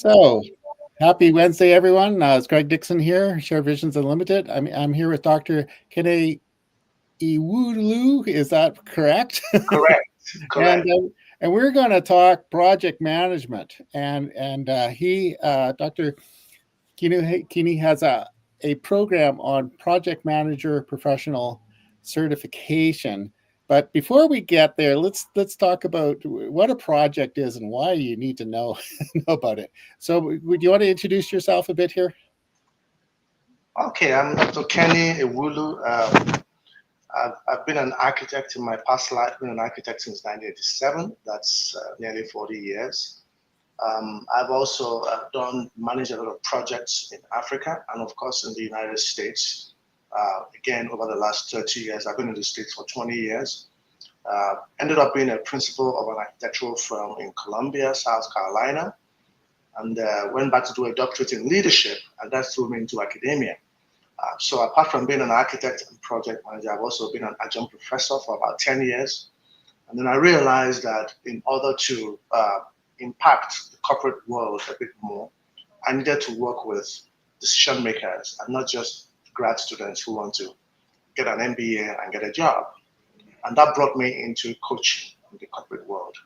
So, happy Wednesday, everyone. It's Greg Dixon here, Share Visions Unlimited. I'm here with Dr. Kene Iwulu. Is that correct? Correct, and correct. and we're going to talk project management. Dr. Kini has a program on project manager professional certification. But before we get there, let's talk about what a project is and why you need to know know about it. So, would you want to introduce yourself a bit here? Okay, I'm Dr. Kenny Ewulu. I've been an architect in my past life, been an architect since 1987. That's nearly 40 years. I've also managed a lot of projects in Africa and, of course, in the United States. Again, over the last 30 years, I've been in the States for 20 years. Ended up being a principal of an architectural firm in Columbia, South Carolina, and went back to do a doctorate in leadership, and that threw me into academia. So apart from being an architect and project manager, I've also been an adjunct professor for about 10 years. And then I realized that in order to impact the corporate world a bit more, I needed to work with decision makers and not just grad students who want to get an MBA and get a job. And that brought me into coaching in the corporate world.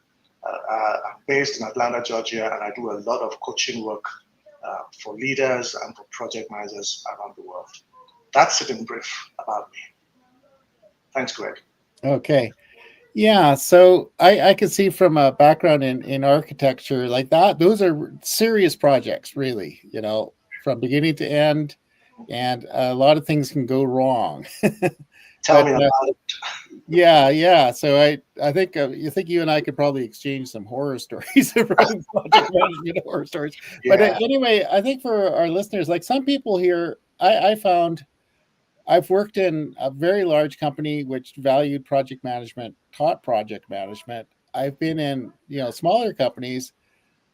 I'm based in Atlanta, Georgia, and I do a lot of coaching work for leaders and for project managers around the world. That's it in brief about me. Thanks, Greg. Okay. Yeah, so I can see from a background in architecture like that, those are serious projects, really, from beginning to end, and a lot of things can go wrong. Tell but me about it. yeah. So I think you and I could probably exchange some horror stories around project management horror stories. But Yeah. anyway, I think for our listeners, like some people here, I found I've worked in a very large company which valued project management, taught project management. I've been in smaller companies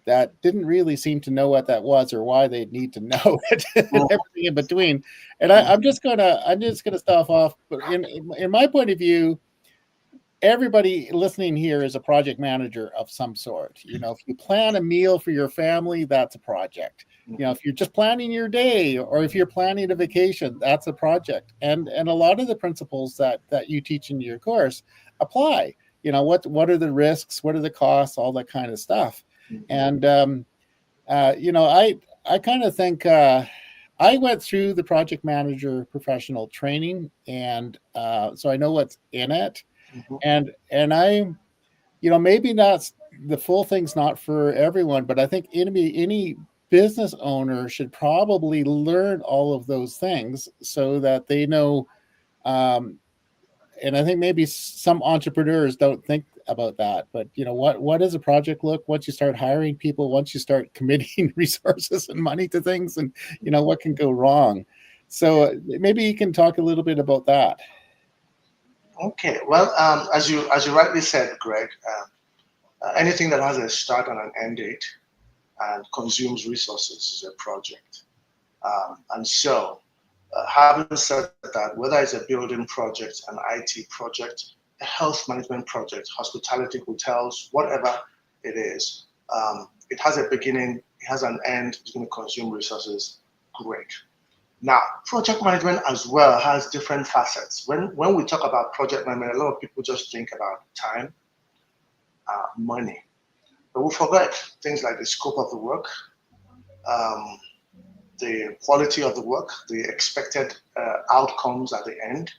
that didn't really seem to know what that was or why they'd need to know it and Mm, everything in between. And mm, I'm just gonna start off. But in my point of view, everybody listening here is a project manager of some sort. If you plan a meal for your family, that's a project. mhm, If you're just planning your day or if you're planning a vacation, that's a project. And a lot of the principles that you teach in your course apply. What are the risks, what are the costs, all that kind of stuff. mhm. And I kind of think I went through the project manager professional training, and so I know what's in it. Mhm. And maybe not the full thing's not for everyone, but I think any business owner should probably learn all of those things so that they know. um, and I think maybe some entrepreneurs don't think about that. But what does a project look once you start hiring people, once you start committing resources and money to things, and what can go wrong. So maybe you can talk a little bit about that. Okay. Well, as you rightly said, Greg, anything that has a start and an end date and consumes resources is a project. And so, having said that, whether it's a building project, an IT project, a health management project, hospitality, hotels, whatever it is, it has a beginning, it has an end, it's going to consume resources. Great. Now, project management as well has different facets. When we talk about project management, a lot of people just think about time, money, but we forget things like the scope of the work, um, the quality of the work, the expected outcomes at the end.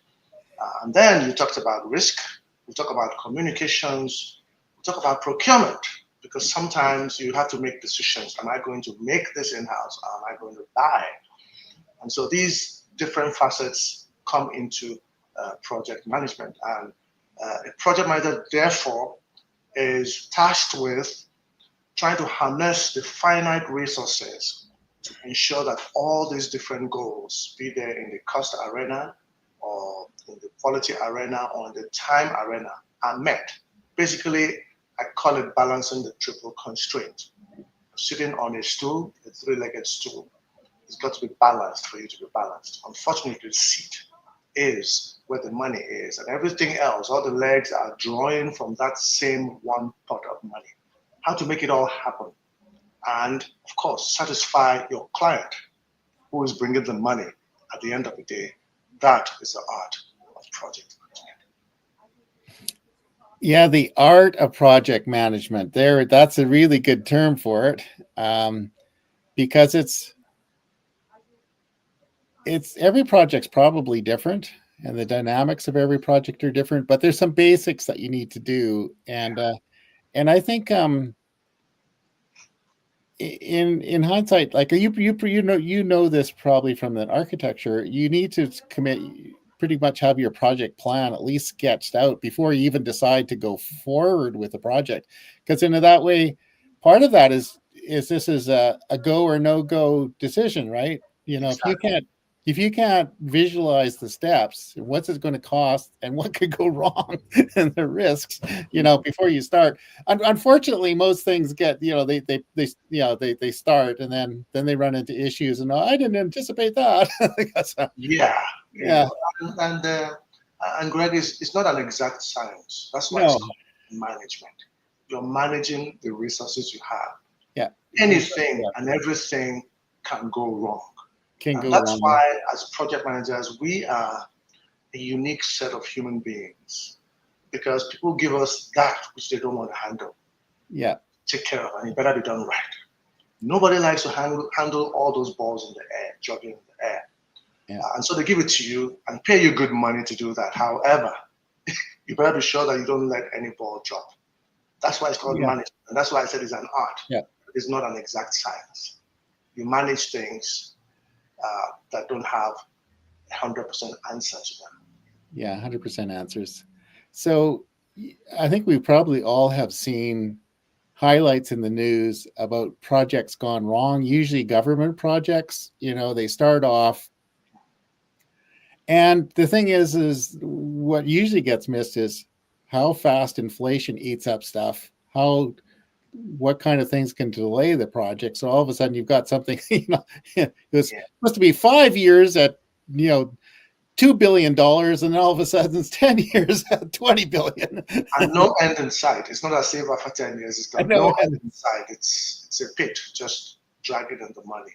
And then you talked about risk, we talk about communications, we talk about procurement, because sometimes you have to make decisions. Am I going to make this in house? Or am I going to buy? And so these different facets come into project management. And a project manager, therefore, is tasked with trying to harness the finite resources to ensure that all these different goals, be they in the cost arena or in the quality arena or in the time arena, are met. Basically, I call it balancing the triple constraint. Sitting on a stool, a three-legged stool, it's got to be balanced for you to be balanced. Unfortunately, the seat is where the money is, and everything else, all the legs are drawing from that same one pot of money. How to make it all happen? and of course satisfy your client who is bringing the money at the end of the day. That is the art of project management. Yeah, the art of project management. That's a really good term for it, because it's every project's probably different, and the dynamics of every project are different. But there's some basics that you need to do, and I think in hindsight, like you know this probably from the architecture, you need to commit pretty much have your project plan at least sketched out before you even decide to go forward with the project, because in that way, part of that is this is a go or no go decision, right? You know, Exactly. if you can't visualize the steps, what's it going to cost and what could go wrong and the risks, before you start. Unfortunately, most things get, they start, and then they run into issues, and, oh, I didn't anticipate that. Yeah, Yeah. and Greg, it's not an exact science. That's why it's No. called management. You're managing the resources you have. Yeah. Anything Yeah. and everything can go wrong. Can And go that's wrong. why, as project managers, we are a unique set of human beings, because people give us that which they don't want to handle, Yeah. take care of, and it better be done right. Nobody likes to handle all those balls in the air, jogging in the air. Yeah. And so they give it to you and pay you good money to do that. However, you better be sure that you don't let any ball drop. That's why it's called Yeah. management. And that's why I said it's an art. Yeah. It's not an exact science. You manage things that don't have 100% answer to them. Yeah. 100% answers. So I think we probably all have seen highlights in the news about projects gone wrong, usually government projects. They start off, and the thing is what usually gets missed is how fast inflation eats up stuff, what kind of things can delay the project. So all of a sudden you've got something, it was Yeah. supposed to be 5 years at, $2 billion, and all of a sudden it's 10 years at 20 billion. And no end in sight. It's not as if after 10 years it's I got know. no end in sight. It's a pit, just dragging in the money.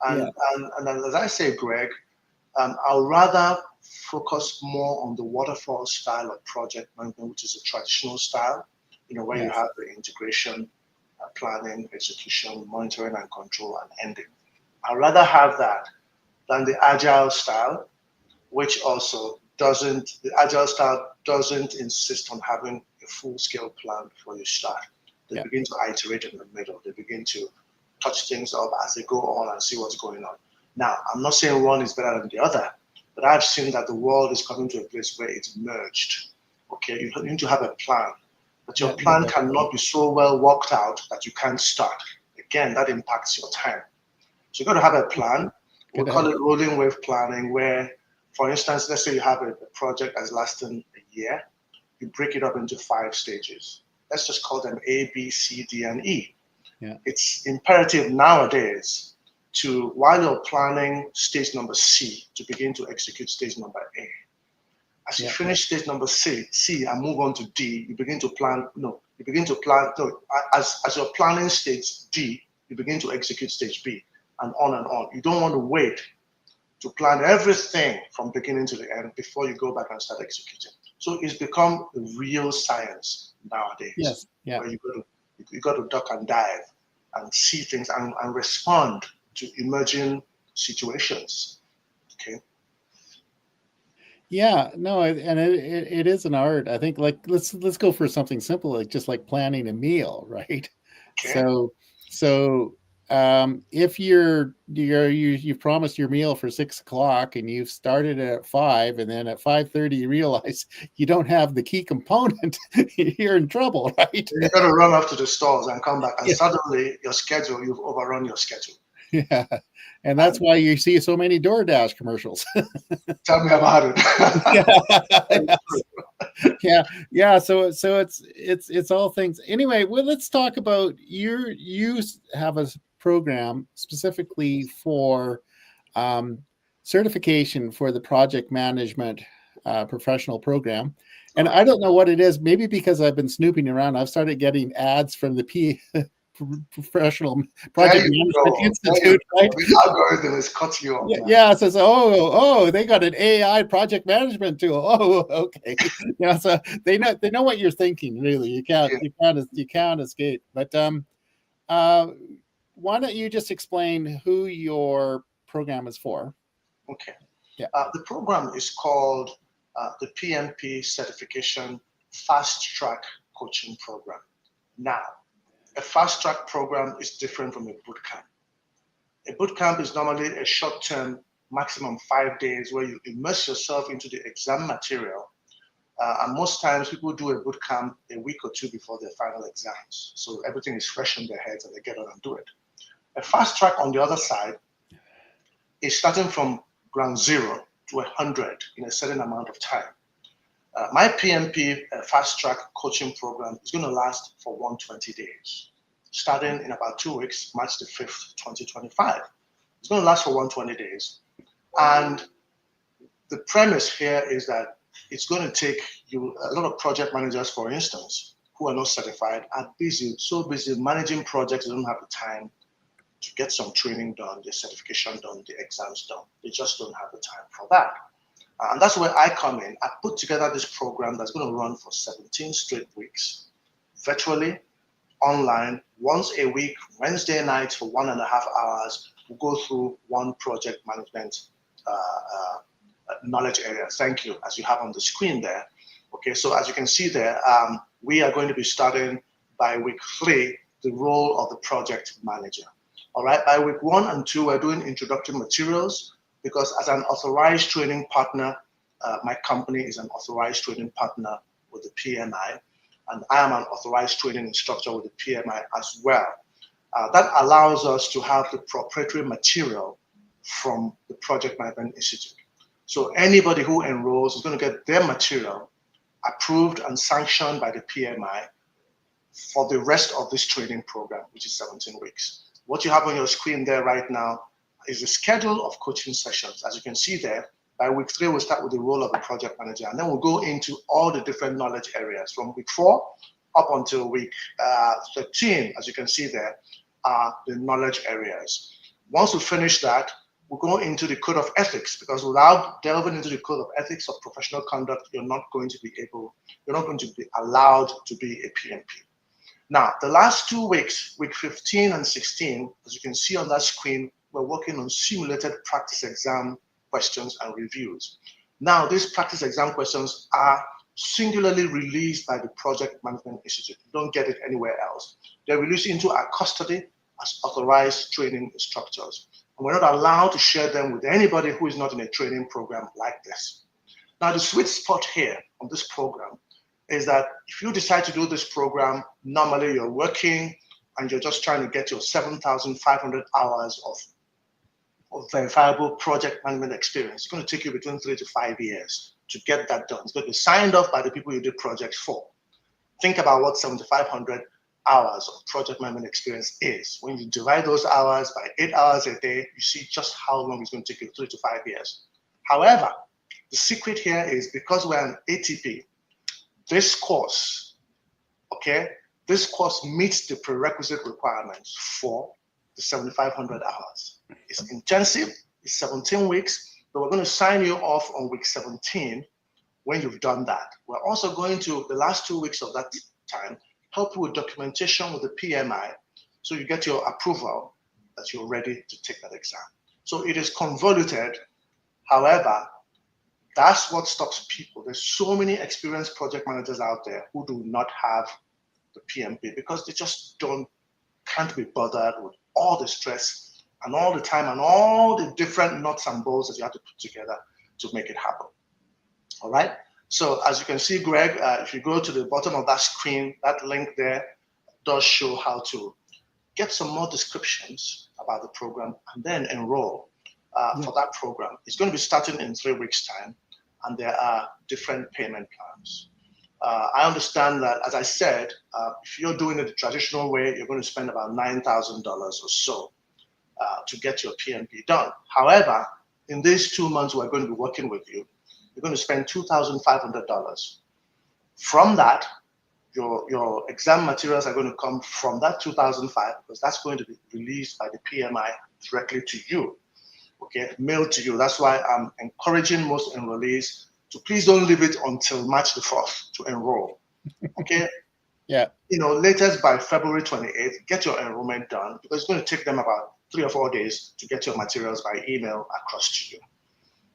Yeah. And as I say, Greg, I'll rather focus more on the waterfall style of project management, which is a traditional style, where you Yes. have the integration, planning, execution, monitoring and control, and ending. I'd rather have that than the agile style, which also the agile style doesn't insist on having a full scale plan before you start. They Yeah. begin to iterate in the middle. They begin to touch things up as they go on and see what's going on. Now, I'm not saying one is better than the other, but I've seen that the world is coming to a place where it's merged. Okay, you need to have a plan, but your plan cannot be so well worked out that you can't start. Again, that impacts your time. So you've got to have a plan. We call it rolling wave planning, where, for instance, let's say you have a project that's lasting a year. You break it up into 5 stages. Let's just call them A, B, C, D, and E. Yeah. It's imperative nowadays to, while you're planning stage number C, to begin to execute stage number A. As you finish stage number C and move on to D, you begin to plan, as you're planning stage D, you begin to execute stage B, and on and on. You don't want to wait to plan everything from beginning to the end before you go back and start executing. So it's become a real science nowadays. Yes. Yeah. Where you got to duck and dive and see things and respond to emerging situations. Okay. Yeah, no, and it is an art. I think, like, let's go for something simple, like just like planning a meal, right? Okay. So if you've promised your meal for 6 o'clock and you've started it at 5, and then at 5:30 you realize you don't have the key component, you're in trouble, right? You got to run off to the stores and come back, and Yeah. suddenly you've overrun your schedule. Yeah, and that's why you see so many DoorDash commercials. Tell me about it. Yeah. So it's all things. Anyway, well, let's talk about you have a program specifically for certification for the project management professional program. And I don't know what it is. Maybe because I've been snooping around, I've started getting ads from the Professional There Project you Management go. There you Institute, go. right? The algorithm is cut you off, Yeah, man. yeah. It says, oh, they got an AI project management tool. Oh, okay. So they know what you're thinking. Really, Yeah. you can't escape. But uh, why don't you just explain who your program is for? Okay. Yeah. The program is called the PMP Certification Fast Track Coaching Program. Now, a fast track program is different from a boot camp. A boot camp is normally a short term, maximum 5 days, where you immerse yourself into the exam material. And most times people do a boot camp a week or two before their final exams. So everything is fresh in their heads and they get on and do it. A fast track, on the other side, is starting from ground zero to 100 in a certain amount of time. My PMP fast track coaching program is going to last for 120 days, starting in about 2 weeks, March the 5th, 2025. It's going to last for 120 days. And the premise here is that it's going to take you, a lot of project managers, for instance, who are not certified, are busy, so busy managing projects, they don't have the time to get some training done, the certification done, the exams done. They just don't have the time for that. And that's where I come in. I put together this program that's going to run for 17 straight weeks, virtually, online, once a week, Wednesday nights for 1.5 hours. We'll go through one project management knowledge area. Thank you, as you have on the screen there. Okay, so as you can see there, we are going to be starting by week 3, the role of the project manager. All right, by week 1 and 2, we're doing introductory materials, because as an authorized training partner, my company is an authorized training partner with the PMI, and I am an authorized training instructor with the PMI as well. That allows us to have the proprietary material from the Project Management Institute. So anybody who enrolls is going to get their material approved and sanctioned by the PMI for the rest of this training program, which is 17 weeks. What you have on your screen there right now is the schedule of coaching sessions. As you can see there, by week 3, we'll start with the role of the project manager, and then we'll go into all the different knowledge areas from week 4 up until week 13. As you can see there are the knowledge areas. Once we finish that, we'll go into the code of ethics, because without delving into the code of ethics or professional conduct, you're not going to be allowed to be a PMP. Now, the last 2 weeks, week 15 and 16, as you can see on that screen, we're working on simulated practice exam questions and reviews. Now, these practice exam questions are singularly released by the Project Management Institute. You don't get it anywhere else. They're released into our custody as authorized training instructors. And we're not allowed to share them with anybody who is not in a training program like this. Now, the sweet spot here on this program is that if you decide to do this program, normally you're working and you're just trying to get your 7,500 hours of verifiable project management experience. It's going to take you between 3 to 5 years to get that done. It's going to be signed off by the people you did projects for. Think about what 7,500 hours of project management experience is. When you divide those hours by 8 hours a day, you see just how long it's going to take you, 3 to 5 years. However, the secret here is, because we're an ATP, this course meets the prerequisite requirements for the 7,500 hours. It's intensive, it's 17 weeks, but we're going to sign you off on week 17 when you've done that. We're also going to, the last 2 weeks of that time, help you with documentation with the PMI, so you get your approval that you're ready to take that exam. So it is convoluted. However, that's what stops people. There's so many experienced project managers out there who do not have the PMP because they just can't be bothered with all the stress and all the time and all the different nuts and bolts that you have to put together to make it happen. All right. So as you can see, Greg, if you go to the bottom of that screen, that link there does show how to get some more descriptions about the program and then enroll for that program. It's going to be starting in 3 weeks' time, and there are different payment plans. I understand that, as I said, if you're doing it the traditional way, you're going to spend about $9,000 or so to get your PMP done. However, in these 2 months we're going to be working with you, you're going to spend $2,500. From that, your exam materials are going to come from that 2005 because that's going to be released by the PMI directly to you, okay, mailed to you. That's why I'm encouraging most enrollees to please don't leave it until March the 4th to enroll, okay? Yeah. Latest by February 28th, get your enrollment done because it's going to take them about 3 or 4 days to get your materials by email across to you.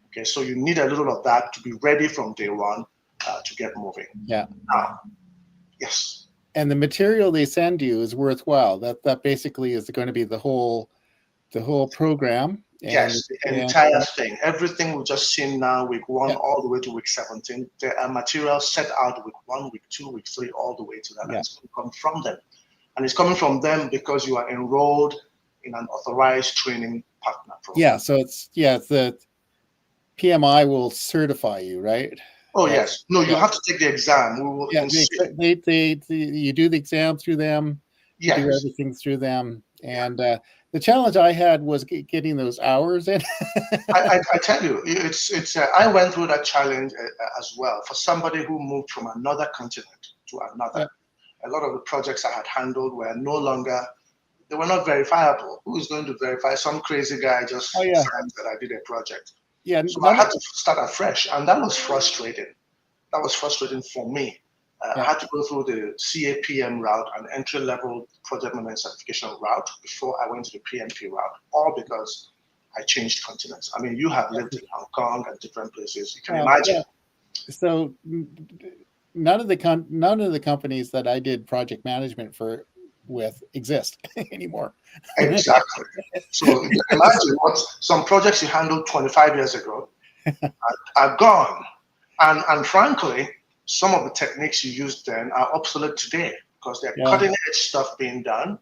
Okay, so you need a little of that to be ready from day one to get moving. Yeah. Now, yes. And the material they send you is worthwhile. That basically is going to be the whole program. Yes, the entire thing. Everything we've just seen now, week 1 all the way to week 17. There are materials set out week 1, week 2, week 3, all the way to that. And it's going to come from them. And it's coming from them because you are enrolled in an authorized training partner program. Yeah, so it's the PMI will certify you, right? Oh, yes. No, you have to take the exam. We will you do the exam through them. Yes. You do everything through them. And the challenge I had was getting those hours in. I tell you, it's. I went through that challenge as well. For somebody who moved from another continent to another, a lot of the projects I had handled were no longer. They were not verifiable. Who is going to verify? Some crazy guy just signed that I did a project. Yeah, so I had to start afresh, and that was frustrating. That was frustrating for me. I had to go through the CAPM route and entry-level project management certification route before I went to the PMP route, all because I changed continents. I mean, you have lived in Hong Kong and different places. You can imagine. Yeah. So none of the companies that I did project management with exist anymore. Exactly. So imagine what some projects you handled 25 years ago are gone. And frankly, some of the techniques you used then are obsolete today because they're cutting edge stuff being done.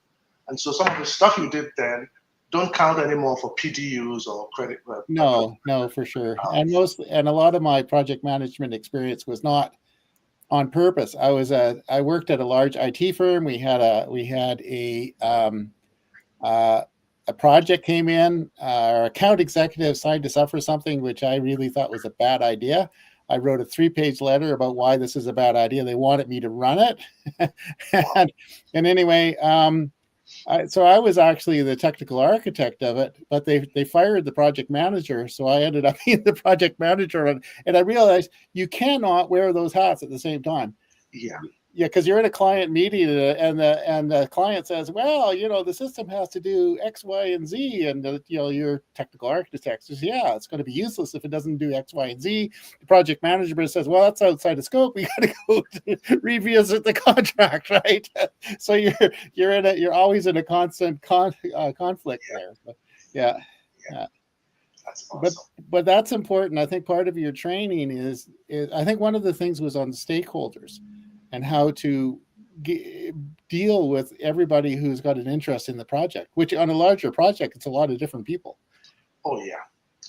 And so some of the stuff you did then don't count anymore for PDUs or credit. No, for sure. And a lot of my project management experience was not on purpose. I worked at a large IT firm. We had a project came in. Our account executive signed us up for something which I really thought was a bad idea. I wrote a 3-page letter about why this is a bad idea. They wanted me to run it. and anyway, so I was actually the technical architect of it, but they fired the project manager. So I ended up being the project manager. And I realized you cannot wear those hats at the same time. Yeah, because you're in a client meeting and the client says, well, the system has to do X, Y, and Z, and your technical architect says, yeah, it's going to be useless if it doesn't do X, Y, and Z. The project manager says, well, that's outside the scope. We got to go to revisit the contract, right? So you're always in a constant conflict there. But, yeah. That's awesome. But that's important. I think part of your training is I think one of the things was on stakeholders and how to deal with everybody who's got an interest in the project, which on a larger project, it's a lot of different people. Oh, yeah.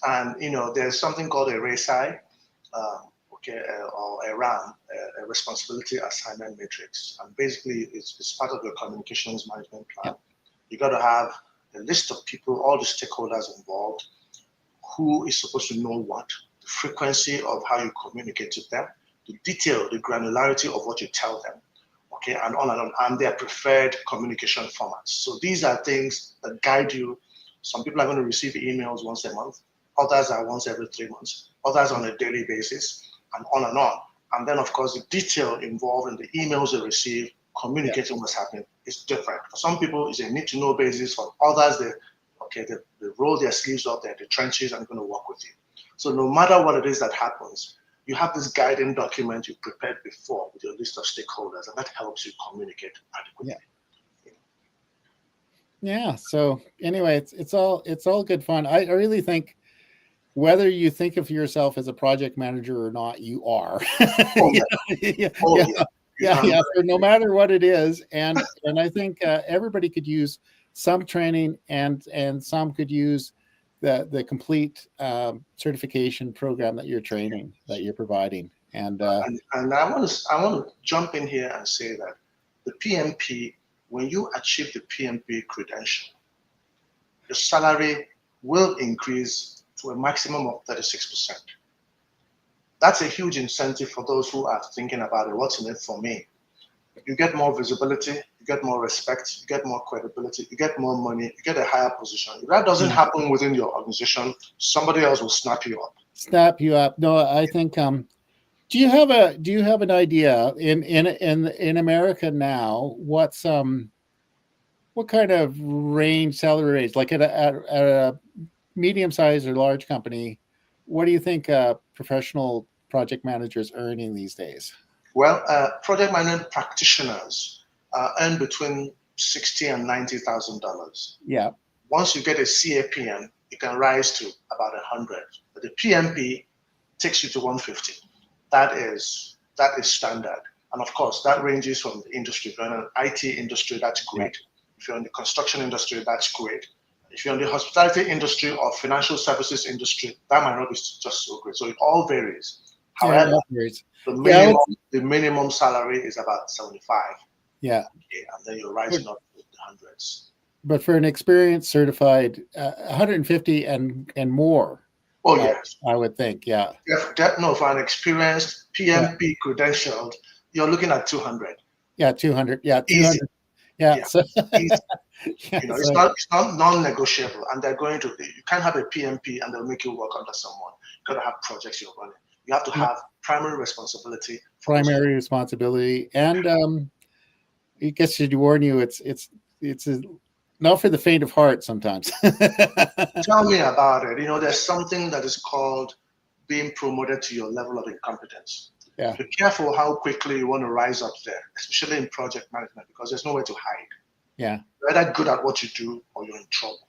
And, there's something called a RACI, or a RAM, a responsibility assignment matrix. And basically, it's part of your communications management plan. You got to have a list of people, all the stakeholders involved, who is supposed to know what, the frequency of how you communicate to them, the detail, the granularity of what you tell them, okay, and on and on, and their preferred communication formats. So these are things that guide you. Some people are going to receive emails once a month, others are once every 3 months, others on a daily basis, and on and on. And then, of course, the detail involved in the emails they receive, communicating what's happening is different. For some people, it's a need-to-know basis. For others, they roll their sleeves up, they're in the trenches and going to work with you. So no matter what it is that happens, you have this guiding document you prepared before with your list of stakeholders, and that helps you communicate adequately. Yeah. So anyway, it's all good fun. I really think whether you think of yourself as a project manager or not, you are. Yeah. So no matter what it is, and I think everybody could use some training, and some could use the complete certification program that you're providing. And I want to jump in here and say that the PMP, when you achieve the PMP credential, your salary will increase to a maximum of 36%. That's a huge incentive for those who are thinking about it. What's in it for me? You get more visibility, you get more respect, you get more credibility, you get more money, you get a higher position. If that doesn't happen within your organization, somebody else will snap you up. Snap you up. No, I think do you have an idea in America now what kind of salary range, like at a medium sized or large company, what do you think professional project managers earning these days? Well, project management practitioners earn between $60,000 and $90,000. Yeah. Once you get a CAPM, it can rise to about 100. But the PMP takes you to 150. That is standard. And of course, that ranges from the industry. If you're in an IT industry, that's great. Yeah. If you're in the construction industry, that's great. If you're in the hospitality industry or financial services industry, that might not be just so great. So it all varies. However, the minimum salary is about 75. Yeah. And then you're rising up to the hundreds. But for an experienced certified, 150 and more. Oh, yes. I would think, yeah. No, for an experienced PMP credentialed, you're looking at 200. Yeah, 200. Yeah, 200. Easy. Yeah. So, easy. It's not non-negotiable, and they're going to. You can't have a PMP and they'll make you work under someone. You got to have projects you're running. You have to have primary responsibility. And I guess to warn you, it's not for the faint of heart sometimes. Tell me about it. There's something that is called being promoted to your level of incompetence. Yeah. Be careful how quickly you want to rise up there, especially in project management, because there's nowhere to hide. Yeah. You're either good at what you do or you're in trouble.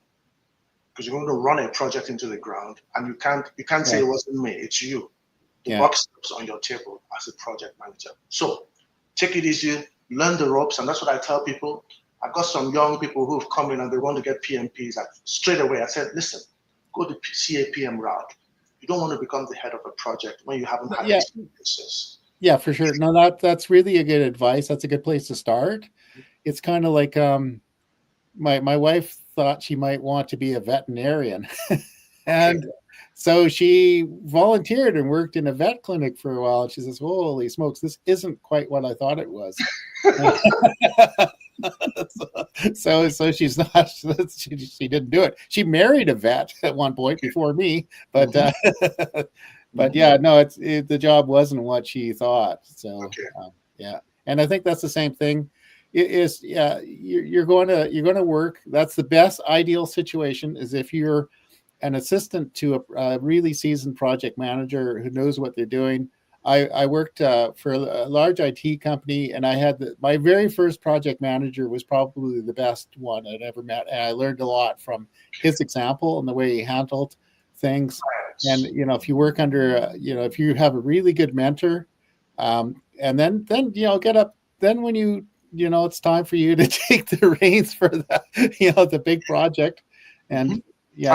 Because you're going to run a project into the ground and you can't say it wasn't me, it's you. The buck stops on your table as a project manager. So take it easy, learn the ropes, and that's what I tell people. I've got some young people who've come in and they want to get PMPs. Straight away, I said, listen, go the CAPM route. You don't want to become the head of a project when you haven't had experiences. Yeah, for sure. No, that's really a good advice. That's a good place to start. It's kind of like my wife thought she might want to be a veterinarian. And so she volunteered and worked in a vet clinic for a while. She says, holy smokes, this isn't quite what I thought it was. so she's not, she didn't do it. She married a vet at one point before me, but but yeah, no, the job wasn't what she thought. So and I think that's the same thing. You're going to work. That's the best ideal situation is if you're an assistant to a really seasoned project manager who knows what they're doing. I worked for a large IT company, and I had my very first project manager was probably the best one I'd ever met. And I learned a lot from his example and the way he handled things. And, if you work under, if you have a really good mentor, and then get up, then when it's time for you to take the reins for the big project. And you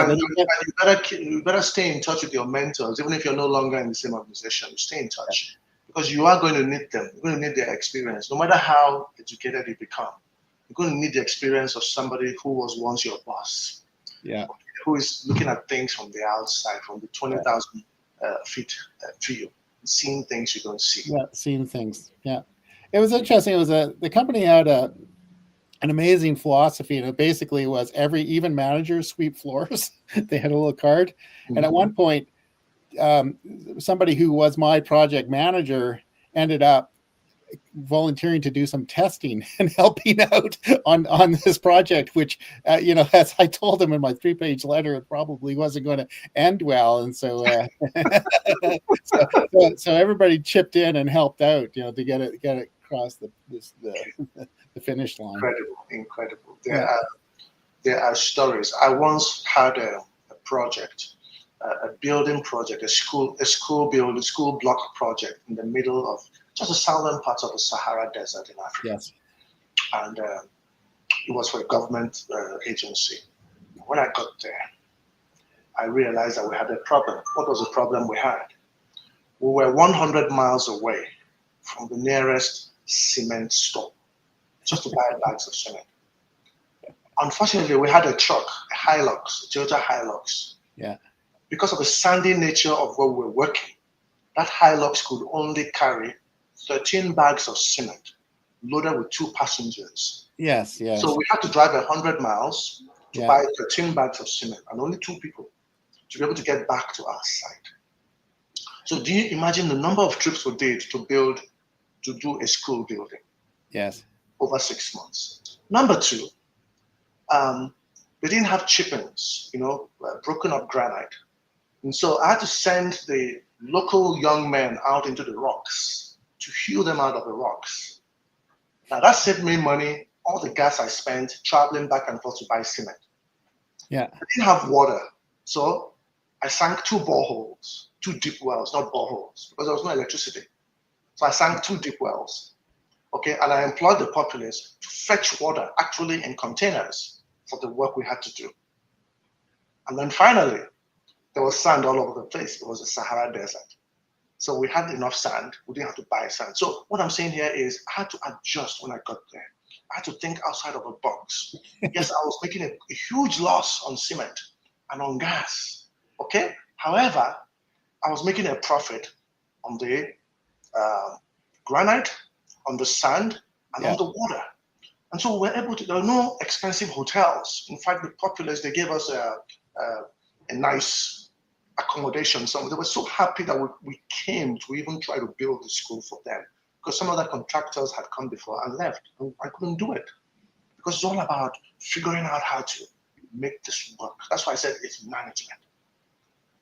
better stay in touch with your mentors, even if you're no longer in the same organization. Stay in touch because you are going to need them. You're going to need their experience. No matter how educated you become, you're going to need the experience of somebody who was once your boss. Yeah. Who is looking at things from the outside, from the 20,000 feet view, seeing things you don't see. Yeah, seeing things. Yeah. It was interesting. It was the company had an amazing philosophy, and it basically was even managers sweep floors. They had a little card. Mm-hmm. And at one point, somebody who was my project manager ended up volunteering to do some testing and helping out on this project, which, as I told him in my 3-page letter, it probably wasn't going to end well. And so, so everybody chipped in and helped out, to get it across the finish line. Incredible. There are stories. I once had a project, a building project, a school block project in the middle of just the southern parts of the Sahara Desert in Africa. Yes. And it was for a government agency. When I got there, I realized that we had a problem. What was the problem we had? We were 100 miles away from the nearest cement store, just to buy bags of cement. Unfortunately, we had a truck, a Toyota Hilux. Yeah. Because of the sandy nature of where we were working, that Hilux could only carry 13 bags of cement loaded with 2 passengers. Yes, yes. So we had to drive 100 miles to Yeah. buy 13 bags of cement and only 2 people to be able to get back to our site. So do you imagine the number of trips we did to do a school building Yes. over 6 months? Number two, they didn't have chippings, broken up granite. And so I had to send the local young men out into the rocks to hew them out of the rocks. Now that saved me money, all the gas I spent traveling back and forth to buy cement. Yeah. I didn't have water, so I sank 2 boreholes, 2 deep wells, not boreholes, because there was no electricity. So I sank 2 deep wells, okay, and I employed the populace to fetch water, actually in containers, for the work we had to do. And then finally, there was sand all over the place. It was a Sahara desert. So we had enough sand. We didn't have to buy sand. So what I'm saying here is I had to adjust when I got there. I had to think outside of a box. Yes, I was making a huge loss on cement and on gas. Okay. However, I was making a profit on the granite, on the sand, and on the water. And so we were able to, there were no expensive hotels. In fact, the populace, they gave us a nice accommodation. So they were so happy that we came to even try to build the school for them, because some other contractors had come before and left. And I couldn't do it because it's all about figuring out how to make this work. That's why I said it's management.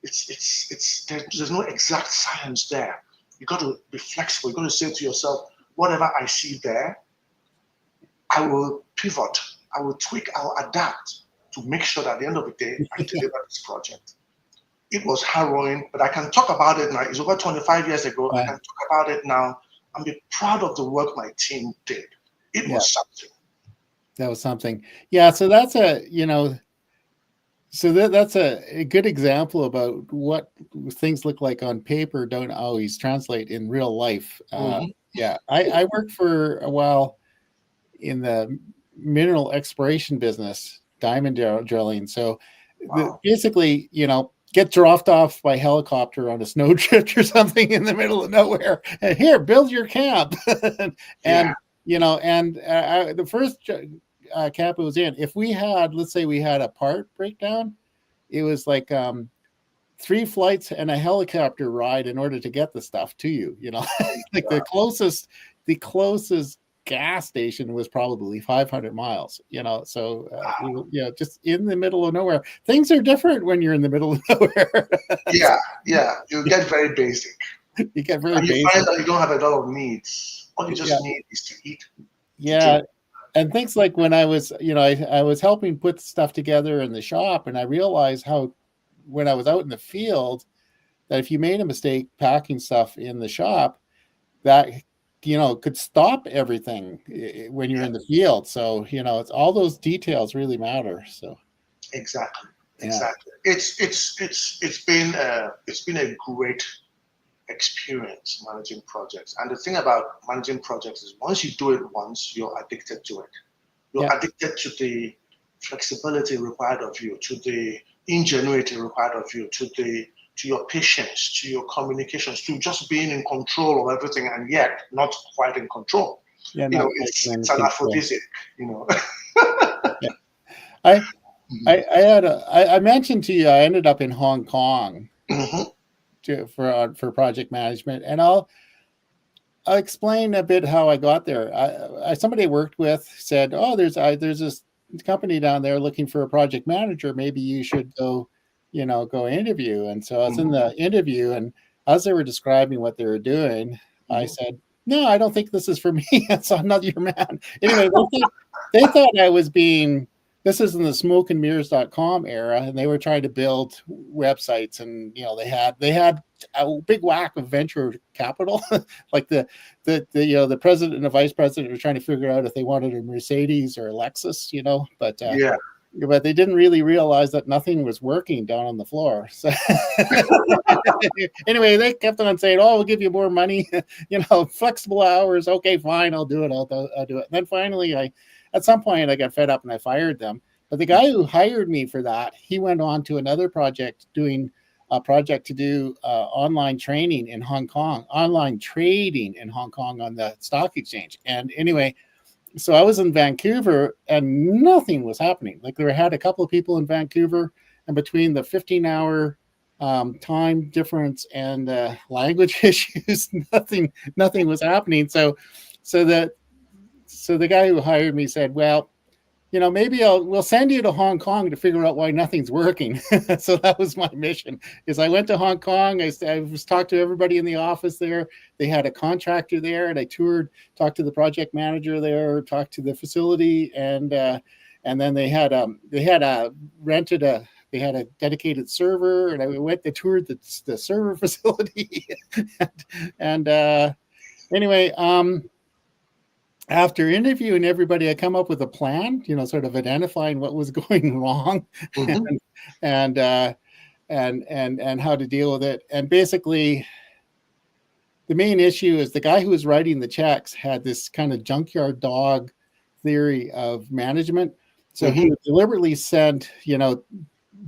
There's no exact science there. You got to be flexible. You got to say to yourself, whatever I see there, I will pivot, I will tweak, I will adapt to make sure that at the end of the day, I deliver this project. It was harrowing, but I can talk about it now. It's over 25 years ago. I can talk about it now and be proud of the work my team did. It was something. That was something. Yeah. So that's that's a good example about what things look like on paper don't always translate in real life. Yeah. I worked for a while in the mineral exploration business, diamond drilling. So basically, get dropped off by helicopter on a snow drift or something in the middle of nowhere. And here, build your camp. And the first camp it was in, if we had, let's say we had a part breakdown, it was like 3 flights and a helicopter ride in order to get the stuff to you. Like the closest gas station was probably 500 miles, so just in the middle of nowhere. Things are different when you're in the middle of nowhere. You get very basic. You get very and you basic. find that you don't have a lot of needs. All you just need is to eat. And things like when I was I was helping put stuff together in the shop, and I realized how, when I was out in the field, that if you made a mistake packing stuff in the shop, that could stop everything when you're in the field. So, it's all those details really matter. So exactly. It's been a great experience managing projects. And the thing about managing projects is once you do it once, you're addicted to it. You're addicted to the flexibility required of you, to the ingenuity required of you, to your patience, to your communications, to just being in control of everything, and yet not quite in control. It's an aphrodisiac. I mentioned to you I ended up in Hong Kong for project management, and I'll explain a bit how I got there. Somebody I worked with said, "Oh, there's this company down there looking for a project manager. Maybe you should go." Go interview. And so I was in the interview, and as they were describing what they were doing, I said, "No, I don't think this is for me. So I'm not your man." Anyway, they thought I was this is in the smokeandmirrors.com era, and they were trying to build websites, and they had a big whack of venture capital. Like the president and the vice president were trying to figure out if they wanted a Mercedes or a Lexus, but they didn't really realize that nothing was working down on the floor. So anyway, they kept on saying, "Oh, we'll give you more money, flexible hours." Okay, fine, I'll do it. I'll do it. And then finally, at some point, I got fed up and I fired them. But the guy who hired me for that, he went on to another project doing a project to do online training in Hong Kong, online trading in Hong Kong on the stock exchange. And anyway, so I was in Vancouver and nothing was happening. Like there had a couple of people in Vancouver, and between the 15-hour time difference and language issues, nothing was happening. So the guy who hired me said, well, maybe we'll send you to Hong Kong to figure out why nothing's working. So that was my mission. Is I went to Hong Kong. I was talked to everybody in the office there. They had a contractor there, and I talked to the project manager there, talked to the facility, and then they had a dedicated server, and they toured the server facility, and anyway. After interviewing everybody, I come up with a plan, sort of identifying what was going wrong, Mm-hmm. and how to deal with it. And basically, the main issue is the guy who was writing the checks had this kind of junkyard dog theory of management. So he would deliberately send,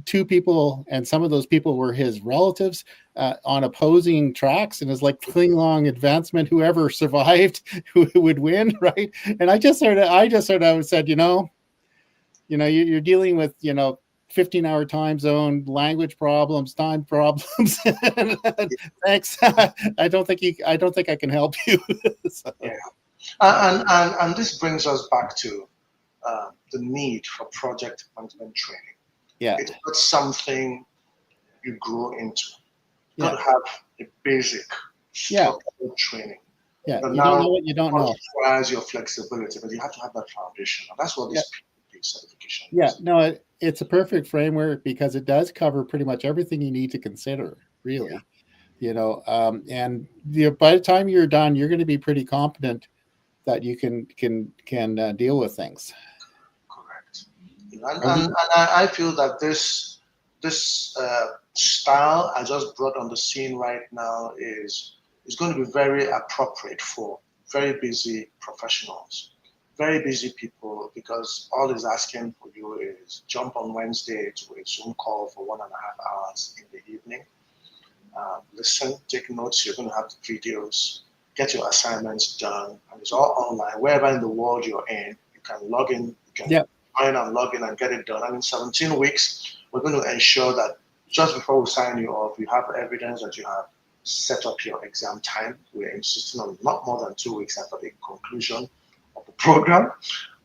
two people, and some of those people were his relatives, on opposing tracks, and it's like Klingon advancement. Whoever survived who would win, right? And I just sort of said, you're dealing with 15-hour time zone, language problems, time problems. Thanks. I don't think I can help you. So. Yeah, and this brings us back to the need for project management training. Yeah, it's not something you grow into. You yeah. got to have a basic structured training. Yeah, But you now don't know what you don't know. requires your flexibility, but you have to have that foundation. And that's what this PMP certification is. Yeah, no, it's a perfect framework because it does cover pretty much everything you need to consider, really. And by the time you're done, you're going to be pretty competent that you can deal with things. Correct. And I feel that this style I just brought on the scene right now is going to be very appropriate for very busy professionals, very busy people, because all is asking for you is jump on Wednesday to a Zoom call for 1.5 hours in the evening. Listen, take notes. You're going to have the videos, get your assignments done, and it's all online. Wherever in the world you're in, you can log in, you can join and log in and get it done. And in 17 weeks, we're going to ensure that just before we sign you off, you have evidence that you have set up your exam time. We're insisting on not more than 2 weeks after the conclusion of the program.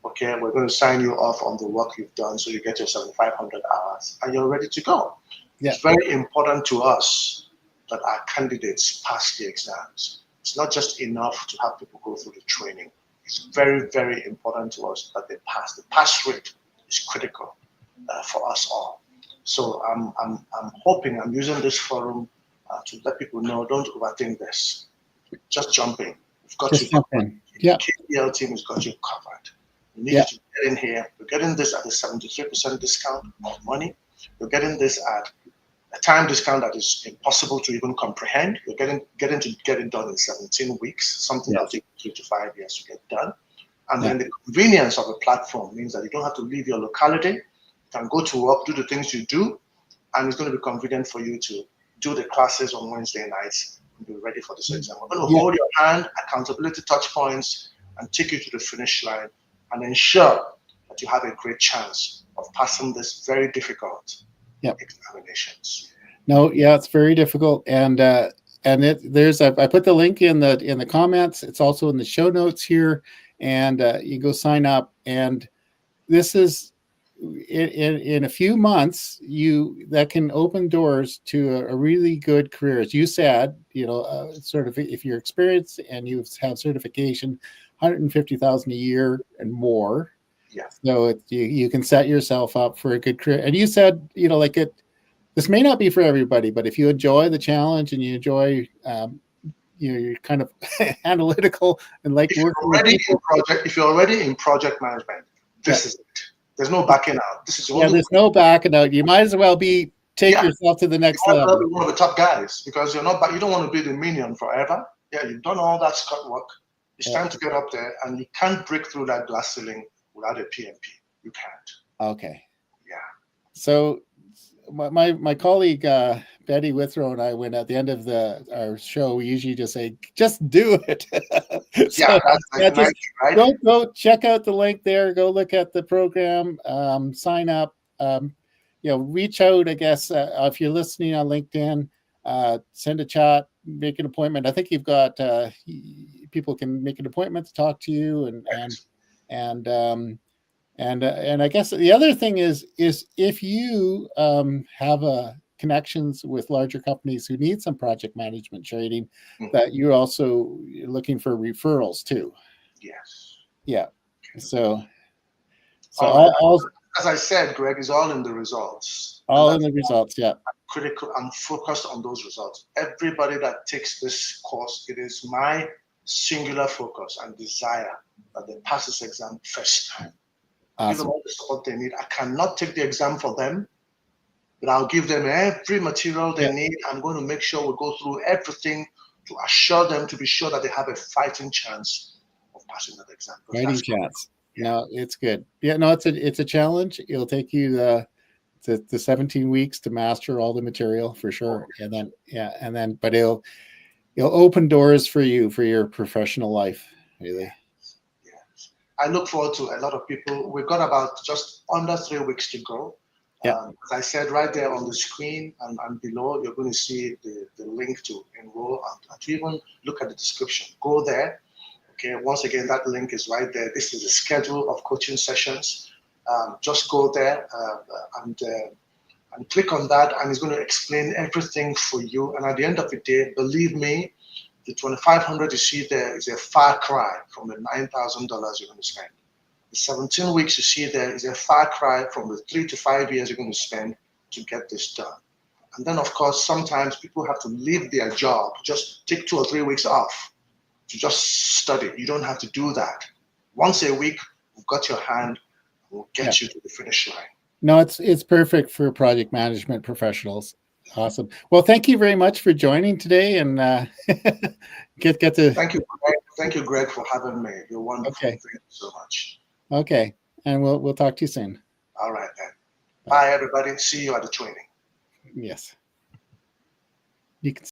Okay, we're going to sign you off on the work you've done, so you get your 7,500 hours, and you're ready to go. It's very important to us that our candidates pass the exams. It's not just enough to have people go through the training. It's very, very important to us that they pass. The pass rate is critical for us all. So I'm hoping, I'm using this forum to let people know, don't overthink this. Just jump in. We've got you covered. The KPL team has got you covered. You need to get in here. You're getting this at a 73% discount of money. You're getting this at a time discount that is impossible to even comprehend. You're getting to get it done in 17 weeks, something that will take 3 to 5 years to get done. And then the convenience of a platform means that you don't have to leave your locality. You can go to work, do the things you do, and it's going to be convenient for you to do the classes on Wednesday nights and be ready for this exam. We're going to hold your hand, accountability touch points, and take you to the finish line and ensure that you have a great chance of passing this very difficult examinations. No, it's very difficult, and there's I put the link in the comments. It's also in the show notes here, and you go sign up. And this is in a few months that can open doors to a really good career. As you said, sort of if you're experienced and you have certification, 150,000 a year and more. Yeah. So you can set yourself up for a good career. And you said, this may not be for everybody, but if you enjoy the challenge and you enjoy, you're kind of analytical and like working with people. If you're already in project management, this is it. There's no backing out. There's no backing out. You might as well take yourself to the next level. Be one of the top guys, because you don't want to be the minion forever. Yeah, you've done all that scut work. It's time to get up there, and you can't break through that glass ceiling without a PMP. You can't. Okay. Yeah. So my colleague Betty Withrow and I, when at the end of our show, we usually just say, "Just do it." Yeah, So that's like yeah, the nice just thing, right? go check out the link there. Go look at the program. Sign up. Reach out. I guess if you're listening on LinkedIn, send a chat, make an appointment. I think you've got people can make an appointment to talk to you, and and I guess the other thing is if you have connections with larger companies who need some project management training, that you're also looking for referrals too. Yes. Yeah. So All right. I'll As I said, Greg, is all in the results, and all in that's the results. Yeah. critical. I'm focused on those results. Everybody that takes this course, it is my singular focus and desire that they pass this exam first time. Give them Awesome. all the support they need. I cannot take the exam for them, but I'll give them every material they need. I'm going to make sure we go through everything to assure them, to be sure that they have a fighting chance of passing that exam. Fighting chance. Yeah. No, it's good. Yeah, no, it's a challenge. It'll take you the 17 weeks to master all the material for sure. And then but it'll open doors for you for your professional life, really. Yes. I look forward to a lot of people. We've got about just under 3 weeks to go. Yeah. As I said, right there on the screen and below, you're going to see the link to enroll and to even look at the description. Go there. Okay. Once again, that link is right there. This is the schedule of coaching sessions. Just go there and click on that, and it's going to explain everything for you. And at the end of the day, believe me, the $2,500 you see there is a far cry from the $9,000 you're going to spend. The 17 weeks you see there is a far cry from the 3 to 5 years you're going to spend to get this done. And then, of course, sometimes people have to leave their job, just take 2 or 3 weeks off to just study. You don't have to do that. Once a week, we've got your hand, we'll get you to the finish line. No, it's perfect for project management professionals. Awesome. Well, thank you very much for joining today, and get to. Thank you, Greg. Thank you, Greg, for having me. You're wonderful. Okay. Thank you so much. Okay, and we'll talk to you soon. All right then. Bye, everybody. See you at the training. Yes. You can.